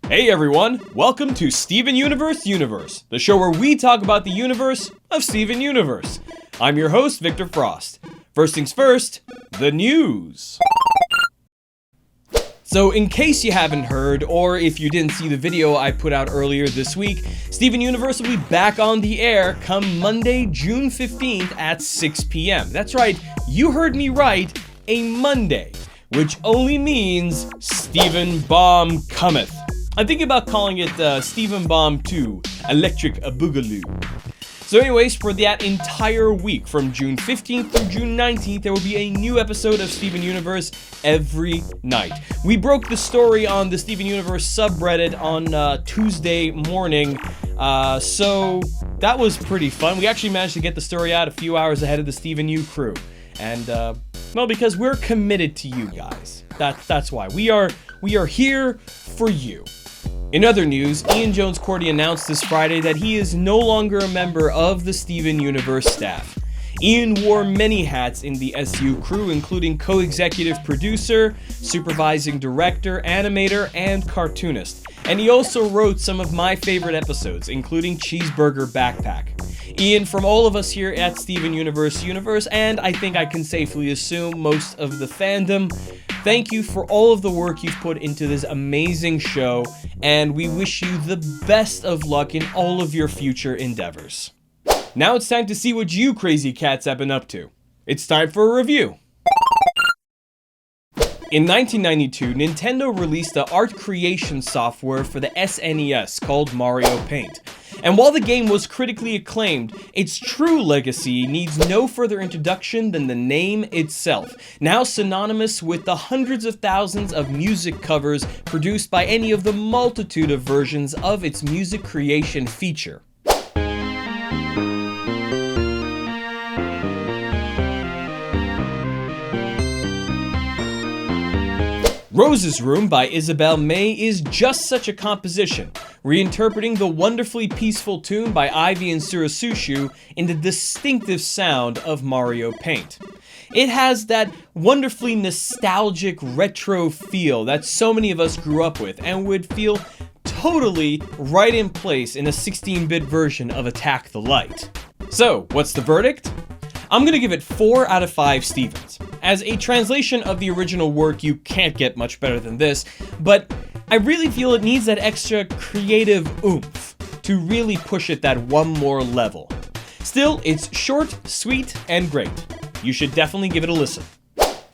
Hey everyone, welcome to Steven Universe, the show where we talk about the universe of Steven Universe. I'm your host, Victor Frost. First things first, the news. So in case you haven't heard, or if you didn't see the video I put out earlier this week, Steven Universe will be back on the air come Monday, June 15th at 6 p.m. That's right, you heard me right, a Monday, which only means Steven Bomb cometh. I'm thinking about calling it Steven Bomb 2, Electric Boogaloo. So anyways, for that entire week, from June 15th through June 19th, there will be a new episode of Steven Universe every night. We broke the story on the Steven Universe subreddit on Tuesday morning, so that was pretty fun. We actually managed to get the story out a few hours ahead of the Steven U crew. And, well, because we're committed to you guys. That's why. We are here for you. In other news, Ian Jones-Cordy announced this Friday that he is no longer a member of the Steven Universe staff. Ian wore many hats in the SU crew, including co-executive producer, supervising director, animator, and cartoonist. And he also wrote some of my favorite episodes, including Cheeseburger Backpack. Ian, from all of us here at Steven Universe, and I think I can safely assume most of the fandom, thank you for all of the work you've put into this amazing show, and we wish you the best of luck in all of your future endeavors. Now it's time to see what you crazy cats have been up to. It's time for a review. In 1992, Nintendo released the art creation software for the SNES called Mario Paint. And while the game was critically acclaimed, its true legacy needs no further introduction than the name itself, now synonymous with the hundreds of thousands of music covers produced by any of the multitude of versions of its music creation feature. Rose's Room by Isabel May is just such a composition, reinterpreting the wonderfully peaceful tune by Ivy and Surusushu in the distinctive sound of Mario Paint. It has that wonderfully nostalgic retro feel that so many of us grew up with and would feel totally right in place in a 16-bit version of Attack the Light. So, what's the verdict? I'm gonna give it 4 out of 5 Stevens. As a translation of the original work, you can't get much better than this, but I really feel it needs that extra creative oomph to really push it that one more level. Still, it's short, sweet, and great. You should definitely give it a listen.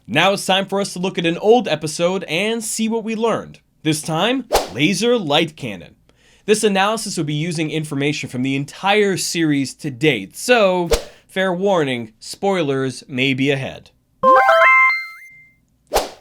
Now it's time for us to look at an old episode and see what we learned. This time, Laser Light Canon. This analysis will be using information from the entire series to date, so fair warning, spoilers may be ahead.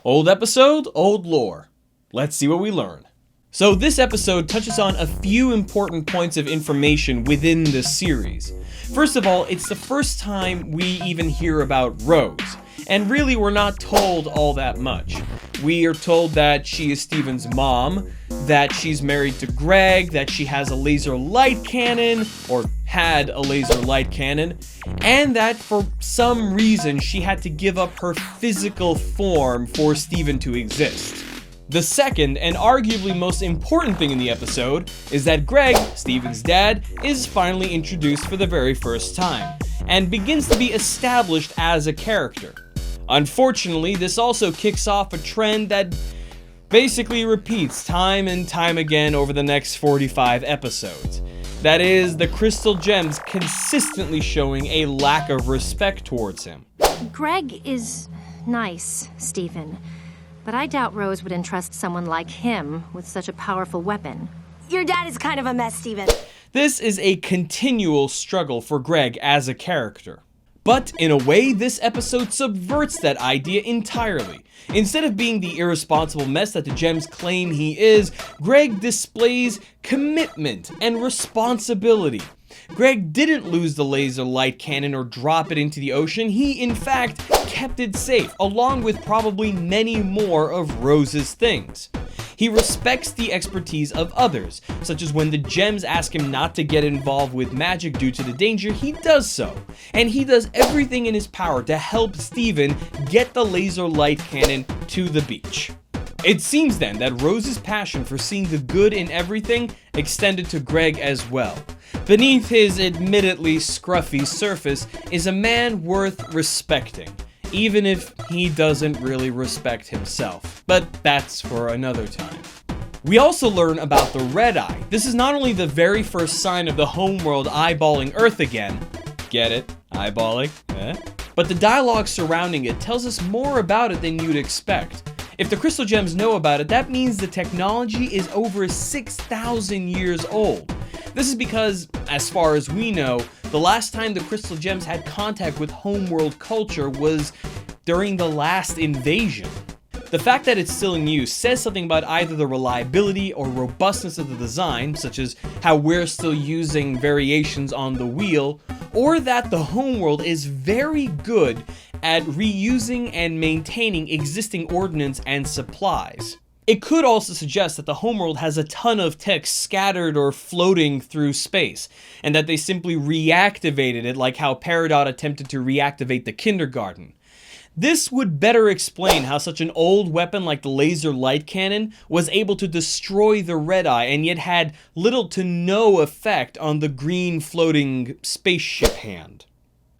Old episode, old lore. Let's see what we learn. So this episode touches on a few important points of information within the series. First of all, it's the first time we even hear about Rose, and really we're not told all that much. We are told that she is Steven's mom, that she's married to Greg, that she has a laser light cannon, or had a laser light cannon, and that for some reason she had to give up her physical form for Steven to exist. The second, and arguably most important thing in the episode, is that Greg, Steven's dad, is finally introduced for the very first time, and begins to be established as a character. Unfortunately, this also kicks off a trend that basically repeats time and time again over the next 45 episodes. That is, the crystal gems consistently showing a lack of respect towards him. Greg is nice, Steven, but I doubt Rose would entrust someone like him with such a powerful weapon. Your dad is kind of a mess, Steven. This is a continual struggle for Greg as a character. But in a way, this episode subverts that idea entirely. Instead of being the irresponsible mess that the gems claim he is, Greg displays commitment and responsibility. Greg didn't lose the laser light cannon or drop it into the ocean. He, in fact, kept it safe, along with probably many more of Rose's things. He respects the expertise of others, such as when the gems ask him not to get involved with magic due to the danger, he does so. And he does everything in his power to help Steven get the laser light cannon to the beach. It seems then that Rose's passion for seeing the good in everything extended to Greg as well. Beneath his admittedly scruffy surface is a man worth respecting, even if he doesn't really respect himself. But that's for another time. We also learn about the Red Eye. This is not only the very first sign of the homeworld eyeballing Earth again. Get it? Eyeballing? But the dialogue surrounding it tells us more about it than you'd expect. If the crystal gems know about it, that means the technology is over 6,000 years old. This is because, as far as we know, the last time the crystal gems had contact with homeworld culture was during the last invasion. The fact that it's still in use says something about either the reliability or robustness of the design, such as how we're still using variations on the wheel, or that the homeworld is very good at reusing and maintaining existing ordnance and supplies. It could also suggest that the homeworld has a ton of tech scattered or floating through space, and that they simply reactivated it like how Peridot attempted to reactivate the kindergarten. This would better explain how such an old weapon like the laser light cannon was able to destroy the Red Eye and yet had little to no effect on the green floating spaceship hand.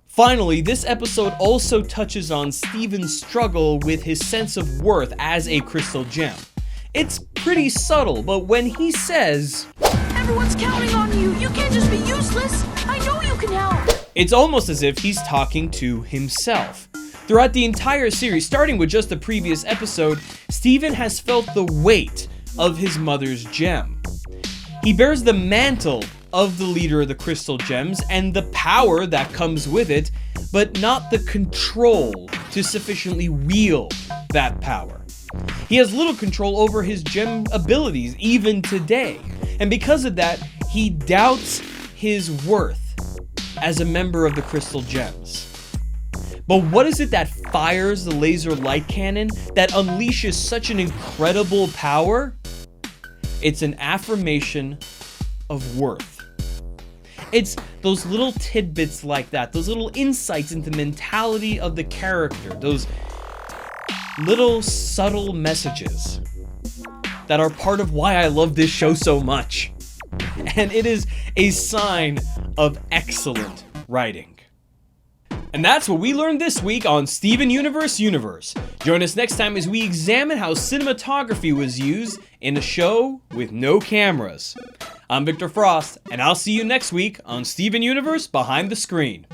Finally, this episode also touches on Steven's struggle with his sense of worth as a crystal gem. It's pretty subtle, but when he says, Everyone's counting on you. You can't just be useless. I know you can help. It's almost as if he's talking to himself. Throughout the entire series, starting with just the previous episode, Steven has felt the weight of his mother's gem. He bears the mantle of the leader of the Crystal Gems and the power that comes with it, but not the control to sufficiently wield that power. He has little control over his gem abilities even today, and because of that, he doubts his worth as a member of the Crystal Gems. But what is it that fires the laser light cannon that unleashes such an incredible power? It's an affirmation of worth. It's those little tidbits like that, those little insights into the mentality of the character, those little subtle messages that are part of why I love this show so much. And it is a sign of excellent writing. And that's what we learned this week on Steven Universe Universe. Join us next time as we examine how cinematography was used in a show with no cameras. I'm Victor Frost, and I'll see you next week on Steven Universe Behind the Screen.